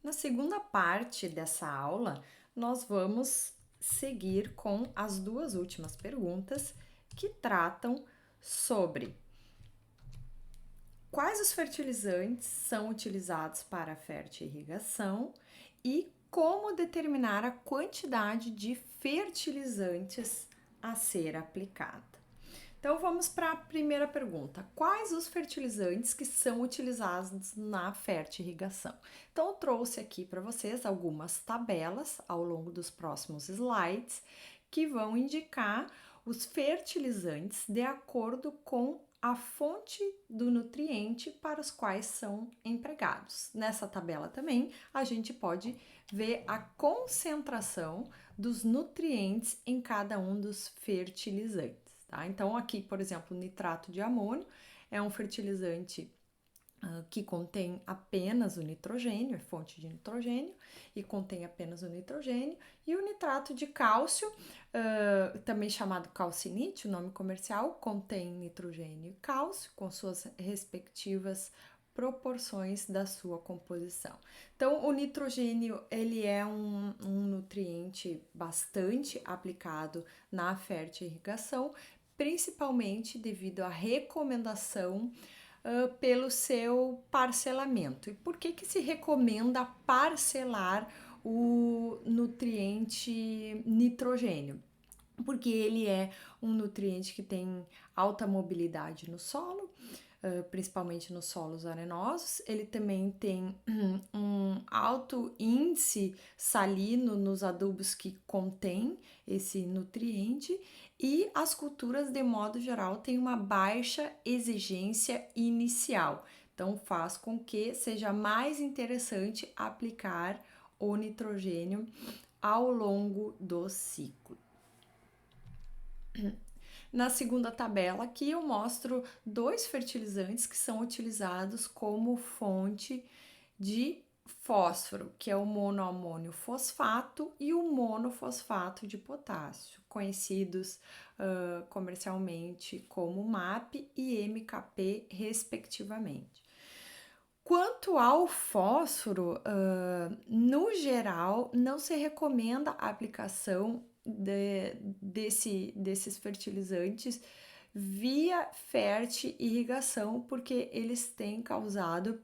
Na segunda parte dessa aula, nós vamos seguir com as duas últimas perguntas que tratam sobre quais os fertilizantes são utilizados para a fertirrigação e como determinar a quantidade de fertilizantes a ser aplicada. Então vamos para a primeira pergunta. Quais os fertilizantes que são utilizados na fertirrigação? Então eu trouxe aqui para vocês algumas tabelas ao longo dos próximos slides que vão indicar os fertilizantes de acordo com a fonte do nutriente para os quais são empregados. Nessa tabela também a gente pode ver a concentração dos nutrientes em cada um dos fertilizantes. Tá? Então, aqui, por exemplo, o nitrato de amônio é um fertilizante que contém apenas o nitrogênio, é fonte de nitrogênio, e contém apenas o nitrogênio, e o nitrato de cálcio, também chamado calcinite, o nome comercial, contém nitrogênio e cálcio, com suas respectivas proporções da sua composição. Então, o nitrogênio, ele é um nutriente bastante aplicado na fertirrigação, principalmente devido à recomendação pelo seu parcelamento. E por que se recomenda parcelar o nutriente nitrogênio? Porque ele é um nutriente que tem alta mobilidade no solo, principalmente nos solos arenosos. Ele também tem um alto índice salino nos adubos que contém esse nutriente, e as culturas, de modo geral, têm uma baixa exigência inicial. Então, faz com que seja mais interessante aplicar o nitrogênio ao longo do ciclo. Na segunda tabela aqui eu mostro dois fertilizantes que são utilizados como fonte de fósforo, que é o monoamônio fosfato e o monofosfato de potássio, conhecidos comercialmente como MAP e MKP, respectivamente. Quanto ao fósforo, no geral, não se recomenda a aplicação desses fertilizantes via fertirrigação, porque eles têm causado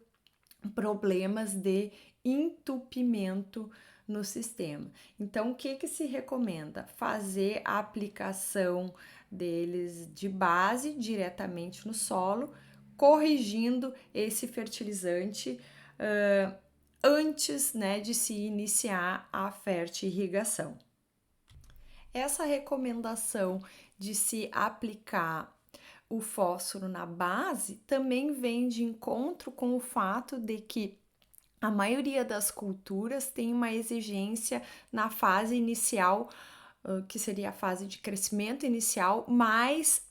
problemas de entupimento no sistema. Então, o que se recomenda? Fazer a aplicação deles de base diretamente no solo, corrigindo esse fertilizante antes, né, de se iniciar a fertirrigação. Essa recomendação de se aplicar o fósforo na base também vem de encontro com o fato de que a maioria das culturas tem uma exigência na fase inicial, que seria a fase de crescimento inicial, mais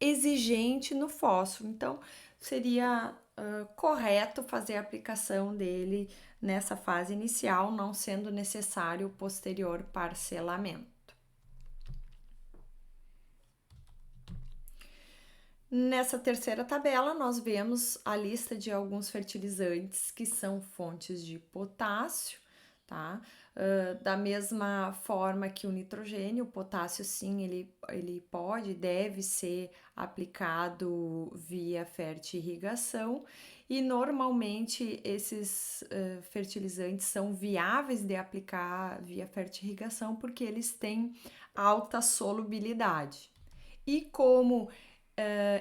exigente no fósforo. Então, seria correto fazer a aplicação dele nessa fase inicial, não sendo necessário o posterior parcelamento. Nessa terceira tabela, nós vemos a lista de alguns fertilizantes que são fontes de potássio, tá? Da mesma forma que o nitrogênio, o potássio sim, ele pode, deve ser aplicado via fertirrigação, e normalmente esses fertilizantes são viáveis de aplicar via fertirrigação porque eles têm alta solubilidade. E como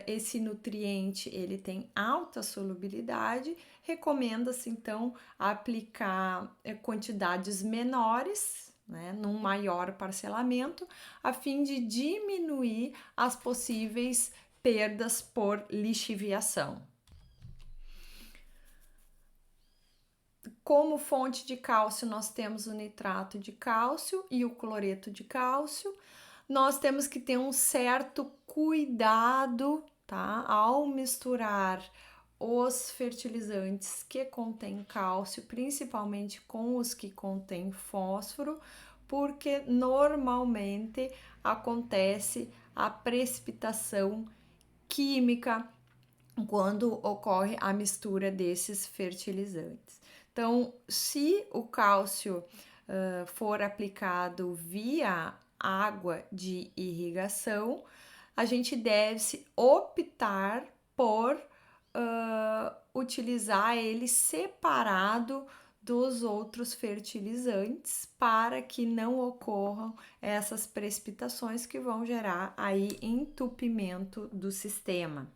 esse nutriente ele tem alta solubilidade, recomenda-se então aplicar quantidades menores, né, num maior parcelamento, a fim de diminuir as possíveis perdas por lixiviação. Como fonte de cálcio, nós temos o nitrato de cálcio e o cloreto de cálcio. Nós temos que ter um certo cuidado, tá? Ao misturar os fertilizantes que contêm cálcio, principalmente com os que contêm fósforo, porque normalmente acontece a precipitação química quando ocorre a mistura desses fertilizantes. Então, se o cálcio for aplicado via água de irrigação, a gente deve optar por utilizar ele separado dos outros fertilizantes para que não ocorram essas precipitações que vão gerar aí entupimento do sistema.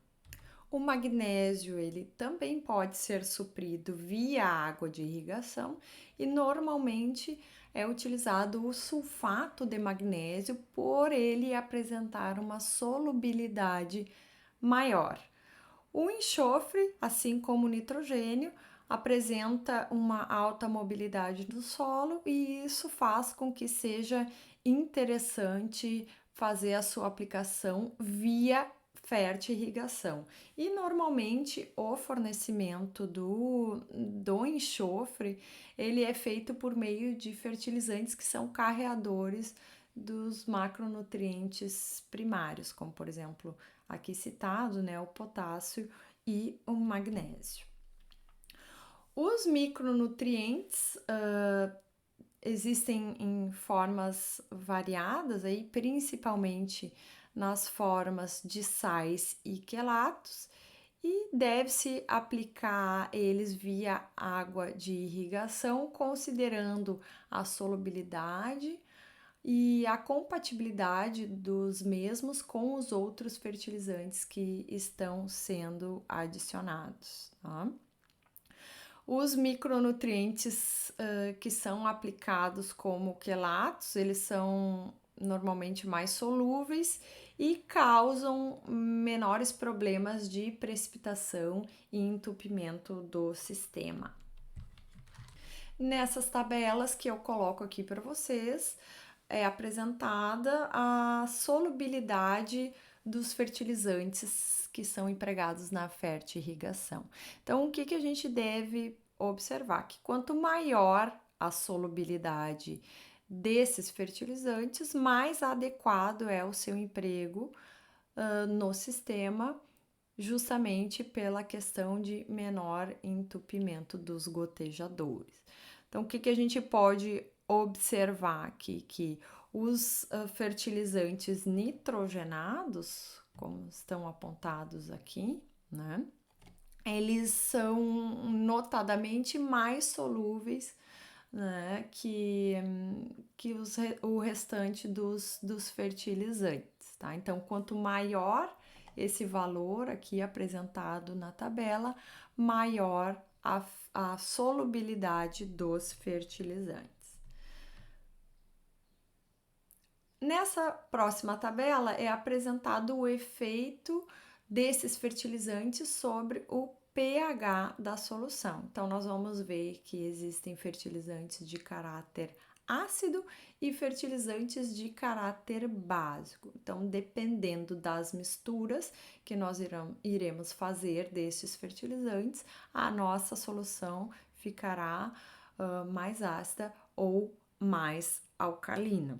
O magnésio, ele também pode ser suprido via água de irrigação e normalmente é utilizado o sulfato de magnésio por ele apresentar uma solubilidade maior. O enxofre, assim como o nitrogênio, apresenta uma alta mobilidade do solo e isso faz com que seja interessante fazer a sua aplicação via fertirrigação. E normalmente o fornecimento do enxofre, ele é feito por meio de fertilizantes que são carreadores dos macronutrientes primários, como por exemplo, aqui citado, né, o potássio e o magnésio. Os micronutrientes existem em formas variadas, aí, principalmente nas formas de sais e quelatos, e deve-se aplicar eles via água de irrigação, considerando a solubilidade e a compatibilidade dos mesmos com os outros fertilizantes que estão sendo adicionados. Tá? Os micronutrientes que são aplicados como quelatos, eles são normalmente mais solúveis e causam menores problemas de precipitação e entupimento do sistema. Nessas tabelas que eu coloco aqui para vocês, é apresentada a solubilidade dos fertilizantes que são empregados na fertirrigação. Então, o que a gente deve observar? Que quanto maior a solubilidade desses fertilizantes, mais adequado é o seu emprego no sistema, justamente pela questão de menor entupimento dos gotejadores. Então, o que a gente pode observar aqui? Que os fertilizantes nitrogenados, como estão apontados aqui, né? Eles são notadamente mais solúveis, né, que o restante dos fertilizantes, tá? Então, quanto maior esse valor aqui apresentado na tabela, maior a solubilidade dos fertilizantes. Nessa próxima tabela é apresentado o efeito desses fertilizantes sobre o pH da solução. Então, nós vamos ver que existem fertilizantes de caráter ácido e fertilizantes de caráter básico. Então, dependendo das misturas que nós iremos fazer desses fertilizantes, a nossa solução ficará mais ácida ou mais alcalina.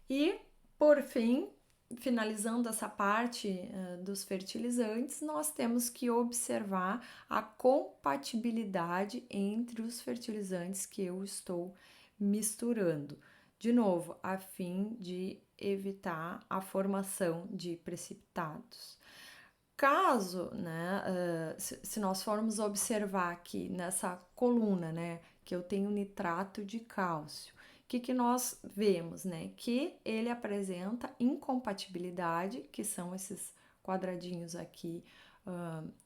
E, por fim, finalizando essa parte dos fertilizantes, nós temos que observar a compatibilidade entre os fertilizantes que eu estou misturando. De novo, a fim de evitar a formação de precipitados. Caso, né, se nós formos observar aqui nessa coluna, né, que eu tenho nitrato de cálcio, que nós vemos, né? Que ele apresenta incompatibilidade, que são esses quadradinhos aqui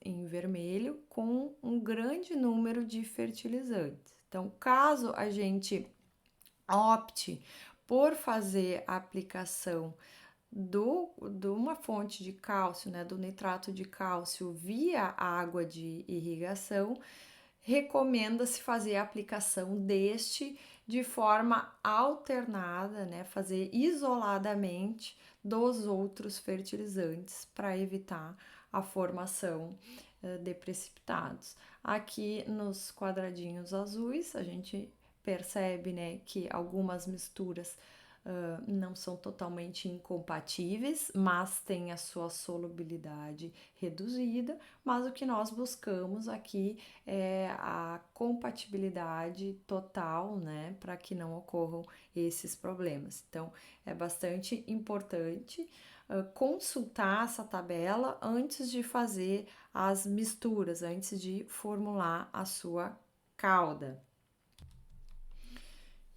em vermelho, com um grande número de fertilizantes. Então, caso a gente opte por fazer a aplicação de uma fonte de cálcio, né, do nitrato de cálcio via água de irrigação, recomenda-se fazer a aplicação deste de forma alternada, né? Fazer isoladamente dos outros fertilizantes para evitar a formação de precipitados. Aqui nos quadradinhos azuis, a gente percebe, né, que algumas misturas não são totalmente incompatíveis, mas têm a sua solubilidade reduzida, mas o que nós buscamos aqui é a compatibilidade total, né, para que não ocorram esses problemas. Então, é bastante importante consultar essa tabela antes de fazer as misturas, antes de formular a sua cauda.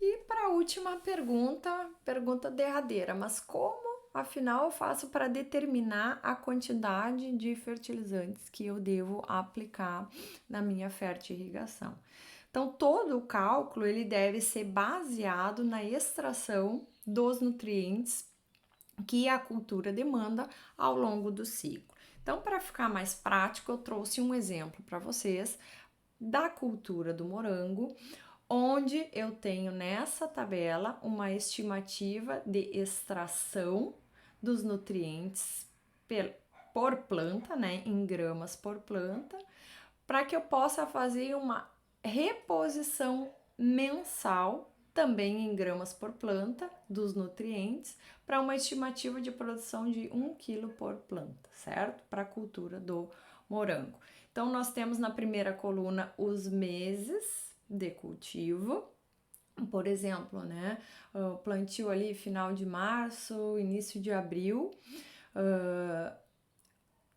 E para a última pergunta derradeira, mas como afinal eu faço para determinar a quantidade de fertilizantes que eu devo aplicar na minha fertirrigação? Então, todo o cálculo ele deve ser baseado na extração dos nutrientes que a cultura demanda ao longo do ciclo. Então, para ficar mais prático, eu trouxe um exemplo para vocês da cultura do morango, onde eu tenho nessa tabela uma estimativa de extração dos nutrientes por planta, né, em gramas por planta, para que eu possa fazer uma reposição mensal, também em gramas por planta, dos nutrientes, para uma estimativa de produção de 1 kg por planta, certo? Para a cultura do morango. Então, nós temos na primeira coluna os meses de cultivo, por exemplo, né? O plantio ali final de março, início de abril,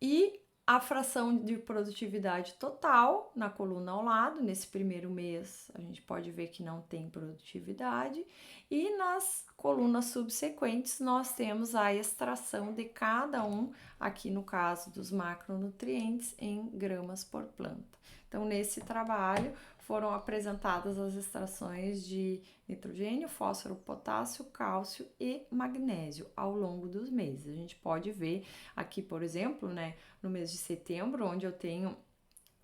e a fração de produtividade total na coluna ao lado. Nesse primeiro mês a gente pode ver que não tem produtividade, e nas colunas subsequentes nós temos a extração de cada um, aqui no caso dos macronutrientes, em gramas por planta. Então, nesse trabalho foram apresentadas as extrações de nitrogênio, fósforo, potássio, cálcio e magnésio ao longo dos meses. A gente pode ver aqui, por exemplo, né, no mês de setembro, onde eu tenho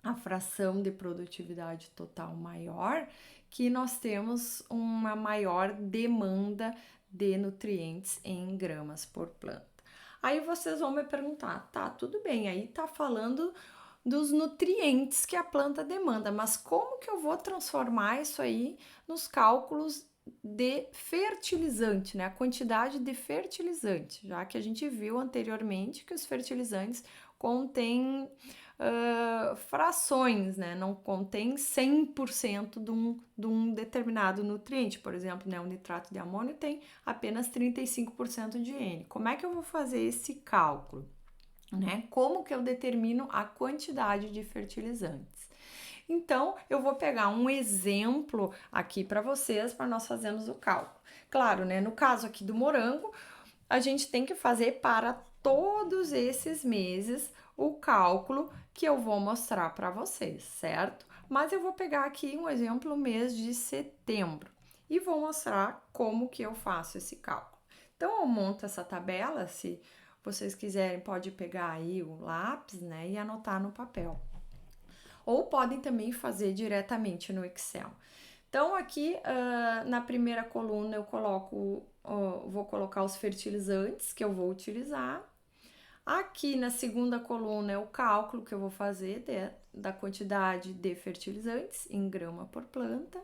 a fração de produtividade total maior, que nós temos uma maior demanda de nutrientes em gramas por planta. Aí vocês vão me perguntar, tá, tudo bem, aí tá falando dos nutrientes que a planta demanda, mas como que eu vou transformar isso aí nos cálculos de fertilizante, né? A quantidade de fertilizante, já que a gente viu anteriormente que os fertilizantes contêm frações, né? Não contém 100% de um determinado nutriente. Por exemplo, né, o nitrato de amônio tem apenas 35% de N. Como é que eu vou fazer esse cálculo? Né? Como que eu determino a quantidade de fertilizantes? Então, eu vou pegar um exemplo aqui para vocês, para nós fazermos o cálculo. Claro, né? No caso aqui do morango, a gente tem que fazer para todos esses meses o cálculo que eu vou mostrar para vocês, certo? Mas eu vou pegar aqui um exemplo mês de setembro e vou mostrar como que eu faço esse cálculo. Então, eu monto essa tabela, se vocês quiserem, pode pegar aí o lápis, né, e anotar no papel. Ou podem também fazer diretamente no Excel. Então, aqui na primeira coluna eu vou colocar os fertilizantes que eu vou utilizar. Aqui na segunda coluna é o cálculo que eu vou fazer da quantidade de fertilizantes em grama por planta.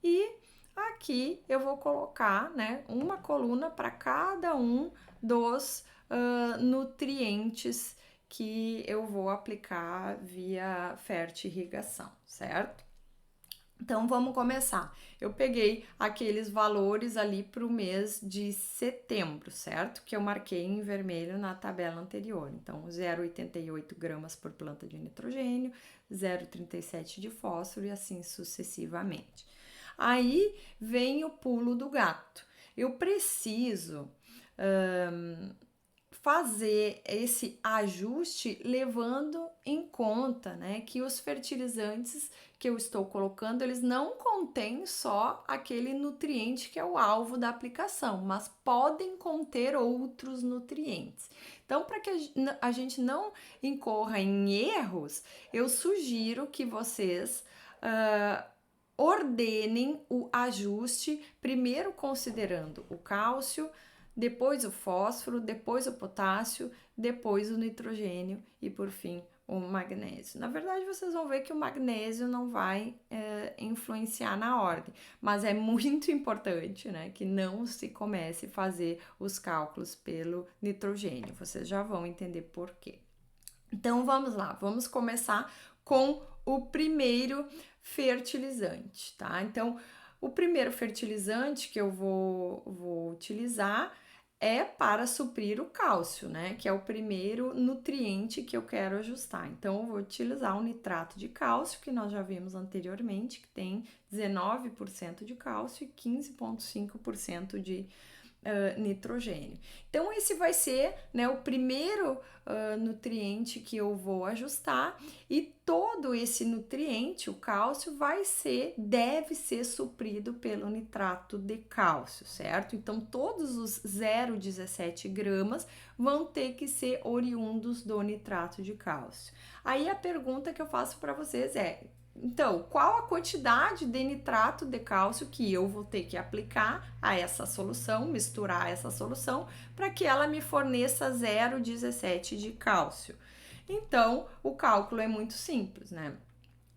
E aqui eu vou colocar, né, uma coluna para cada um dos nutrientes que eu vou aplicar via fertirrigação, certo? Então, vamos começar. Eu peguei aqueles valores ali para o mês de setembro, certo? Que eu marquei em vermelho na tabela anterior. Então, 0,88 gramas por planta de nitrogênio, 0,37 de fósforo e assim sucessivamente. Aí vem o pulo do gato. Eu preciso fazer esse ajuste levando em conta, né, que os fertilizantes que eu estou colocando, eles não contêm só aquele nutriente que é o alvo da aplicação, mas podem conter outros nutrientes. Então, para que a gente não incorra em erros, eu sugiro que vocês ordenem o ajuste, primeiro considerando o cálcio, depois o fósforo, depois o potássio, depois o nitrogênio e por fim o magnésio? Na verdade, vocês vão ver que o magnésio não vai influenciar na ordem, mas é muito importante, né, que não se comece a fazer os cálculos pelo nitrogênio. Vocês já vão entender por quê. Então, vamos lá, vamos começar com o primeiro fertilizante, tá? Então, o primeiro fertilizante que eu vou utilizar é para suprir o cálcio, né? Que é o primeiro nutriente que eu quero ajustar. Então, eu vou utilizar o nitrato de cálcio, que nós já vimos anteriormente, que tem 19% de cálcio e 15,5% de nitrogênio. Então, esse vai ser, né, o primeiro nutriente que eu vou ajustar, e todo esse nutriente, o cálcio, deve ser suprido pelo nitrato de cálcio, certo? Então, todos os 0,17 gramas vão ter que ser oriundos do nitrato de cálcio. Aí a pergunta que eu faço para vocês é: então, qual a quantidade de nitrato de cálcio que eu vou ter que aplicar a essa solução, misturar essa solução, para que ela me forneça 0,17 de cálcio? Então, o cálculo é muito simples, né?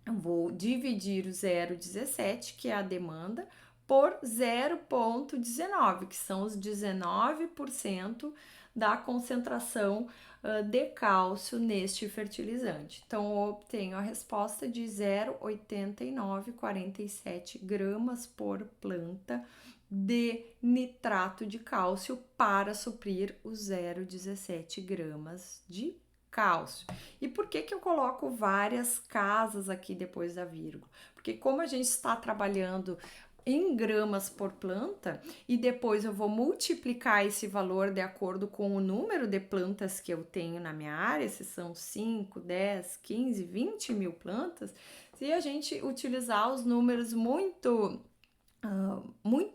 Eu vou dividir o 0,17, que é a demanda, por 0,19, que são os 19% da concentração de cálcio neste fertilizante. Então, eu obtenho a resposta de 0,8947 gramas por planta de nitrato de cálcio para suprir os 0,17 gramas de cálcio. E por que eu coloco várias casas aqui depois da vírgula? Porque como a gente está trabalhando em gramas por planta, e depois eu vou multiplicar esse valor de acordo com o número de plantas que eu tenho na minha área, se são 5, 10, 15, 20 mil plantas, se a gente utilizar os números muito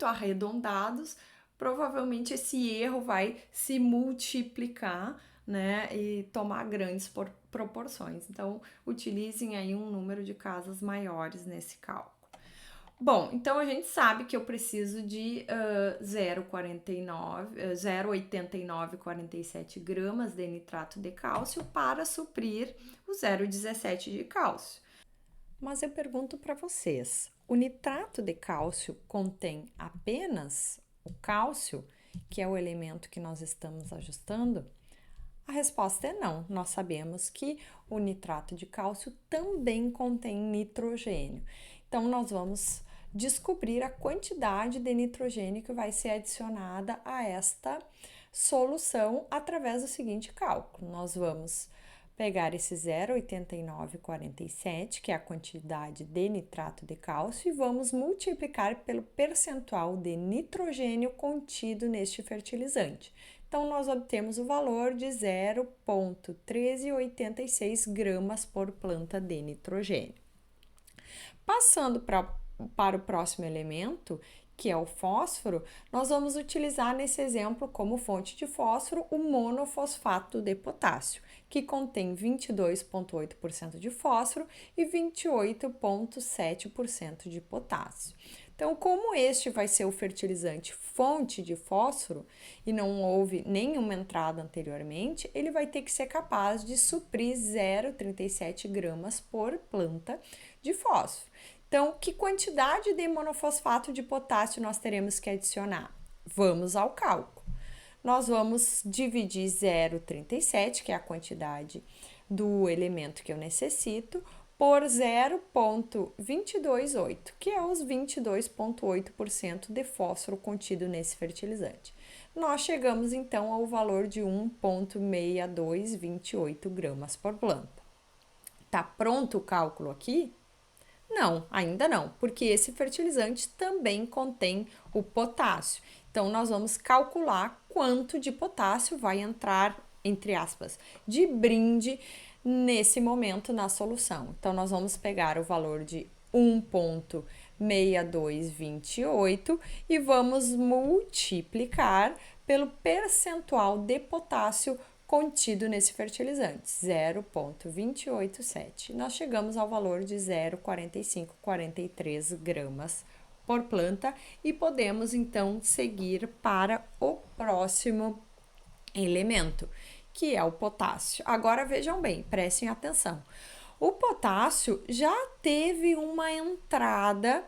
arredondados, provavelmente esse erro vai se multiplicar, né, e tomar grandes proporções. Então, utilizem aí um número de casas maiores nesse cálculo. Bom, então a gente sabe que eu preciso de 0,8947 gramas de nitrato de cálcio para suprir o 0,17 de cálcio. Mas eu pergunto para vocês, o nitrato de cálcio contém apenas o cálcio, que é o elemento que nós estamos ajustando? A resposta é não. Nós sabemos que o nitrato de cálcio também contém nitrogênio. Então, nós vamos descobrir a quantidade de nitrogênio que vai ser adicionada a esta solução através do seguinte cálculo. Nós vamos pegar esse 0,8947, que é a quantidade de nitrato de cálcio, e vamos multiplicar pelo percentual de nitrogênio contido neste fertilizante. Então, nós obtemos o valor de 0,1386 gramas por planta de nitrogênio. Passando para o próximo elemento, que é o fósforo, nós vamos utilizar nesse exemplo como fonte de fósforo o monofosfato de potássio, que contém 22,8% de fósforo e 28,7% de potássio. Então, como este vai ser o fertilizante fonte de fósforo e não houve nenhuma entrada anteriormente, ele vai ter que ser capaz de suprir 0,37 gramas por planta de fósforo. Então, que quantidade de monofosfato de potássio nós teremos que adicionar? Vamos ao cálculo. Nós vamos dividir 0,37, que é a quantidade do elemento que eu necessito, por 0,228, que é os 22,8% de fósforo contido nesse fertilizante. Nós chegamos então ao valor de 1,6228 gramas por planta. Tá pronto o cálculo aqui? Não, ainda não, porque esse fertilizante também contém o potássio. Então, nós vamos calcular quanto de potássio vai entrar, entre aspas, de brinde nesse momento na solução. Então, nós vamos pegar o valor de 1,6228 e vamos multiplicar pelo percentual de potássio contido nesse fertilizante, 0,287. Nós chegamos ao valor de 0,4543 gramas por planta e podemos então seguir para o próximo elemento, que é o potássio. Agora vejam bem, prestem atenção. O potássio já teve uma entrada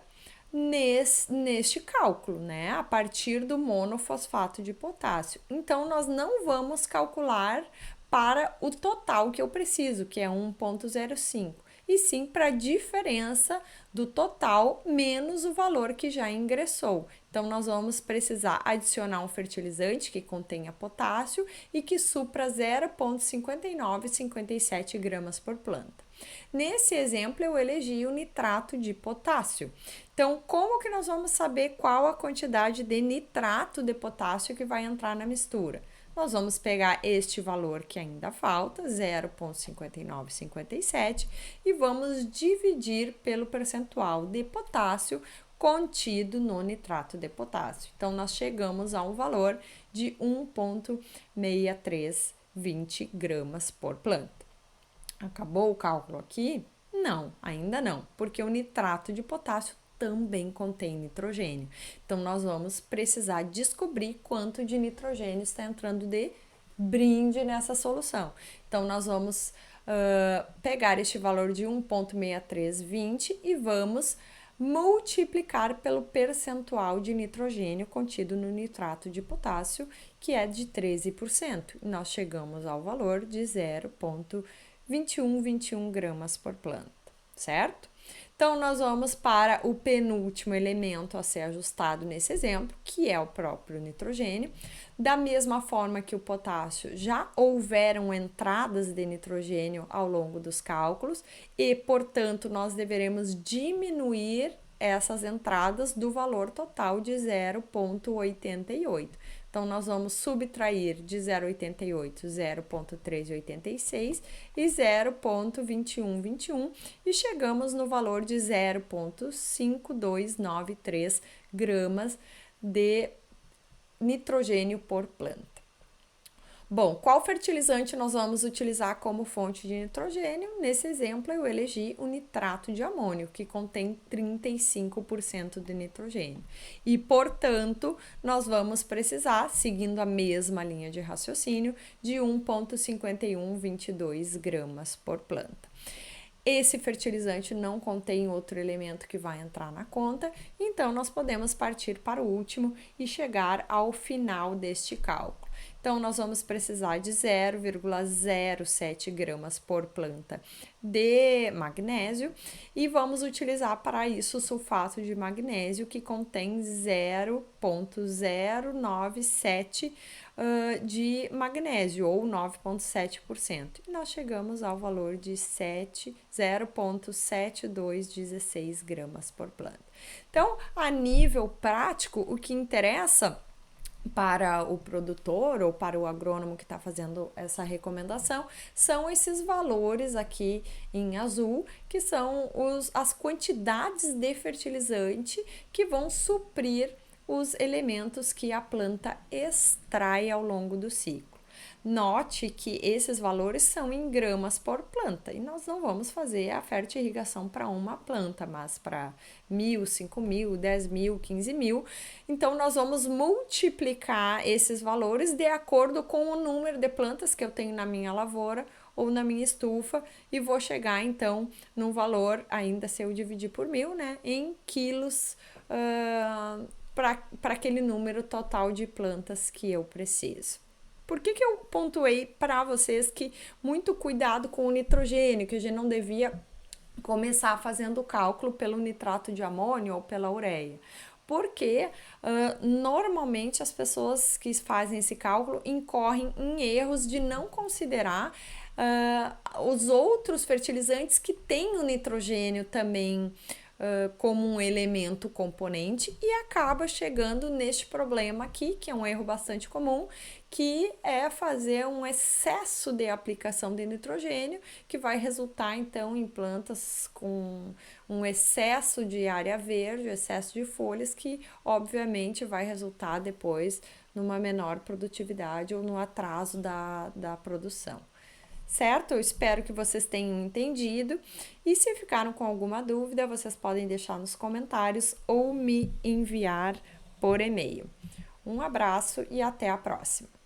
neste cálculo, né? A partir do monofosfato de potássio. Então, nós não vamos calcular para o total que eu preciso, que é 1,05, e sim para a diferença do total menos o valor que já ingressou. Então, nós vamos precisar adicionar um fertilizante que contenha potássio e que supra 0,5957 gramas por planta. Nesse exemplo, eu elegi o nitrato de potássio. Então, como que nós vamos saber qual a quantidade de nitrato de potássio que vai entrar na mistura? Nós vamos pegar este valor que ainda falta, 0,5957, e vamos dividir pelo percentual de potássio contido no nitrato de potássio. Então, nós chegamos a um valor de 1,6320 gramas por planta. Acabou o cálculo aqui? Não, ainda não, porque o nitrato de potássio também contém nitrogênio. Então, nós vamos precisar descobrir quanto de nitrogênio está entrando de brinde nessa solução. Então, nós vamos pegar este valor de 1,6320 e vamos multiplicar pelo percentual de nitrogênio contido no nitrato de potássio, que é de 13%. E nós chegamos ao valor de 0,2121 gramas por planta, certo? Então, nós vamos para o penúltimo elemento a ser ajustado nesse exemplo, que é o próprio nitrogênio. Da mesma forma que o potássio, já houveram entradas de nitrogênio ao longo dos cálculos e, portanto, nós deveremos diminuir essas entradas do valor total de 0,88. Então, nós vamos subtrair de 0,88, 0,386 e 0,2121 e chegamos no valor de 0,5293 gramas de nitrogênio por planta. Bom, qual fertilizante nós vamos utilizar como fonte de nitrogênio? Nesse exemplo, eu elegi o nitrato de amônio, que contém 35% de nitrogênio. E, portanto, nós vamos precisar, seguindo a mesma linha de raciocínio, de 1,5122 gramas por planta. Esse fertilizante não contém outro elemento que vai entrar na conta, então nós podemos partir para o último e chegar ao final deste cálculo. Então, nós vamos precisar de 0,07 gramas por planta de magnésio e vamos utilizar para isso o sulfato de magnésio, que contém 0,097 de magnésio, ou 9,7%. E nós chegamos ao valor de 0,7216 gramas por planta. Então, a nível prático, o que interessa para o produtor ou para o agrônomo que está fazendo essa recomendação são esses valores aqui em azul, que são as quantidades de fertilizante que vão suprir os elementos que a planta extrai ao longo do ciclo. Note que esses valores são em gramas por planta e nós não vamos fazer a fertirrigação para uma planta, mas para 1.000, 5.000, 10.000, 15.000. Então, nós vamos multiplicar esses valores de acordo com o número de plantas que eu tenho na minha lavoura ou na minha estufa e vou chegar, então, num valor, ainda se eu dividir por 1.000, né, em quilos para aquele número total de plantas que eu preciso. Por que eu pontuei para vocês que muito cuidado com o nitrogênio, que a gente não devia começar fazendo o cálculo pelo nitrato de amônio ou pela ureia? Porque normalmente as pessoas que fazem esse cálculo incorrem em erros de não considerar os outros fertilizantes que têm o nitrogênio também como um elemento componente e acaba chegando neste problema aqui, que é um erro bastante comum, que é fazer um excesso de aplicação de nitrogênio, que vai resultar então em plantas com um excesso de área verde, excesso de folhas, que obviamente vai resultar depois numa menor produtividade ou no atraso da produção. Certo? Eu espero que vocês tenham entendido e se ficaram com alguma dúvida, vocês podem deixar nos comentários ou me enviar por e-mail. Um abraço e até a próxima!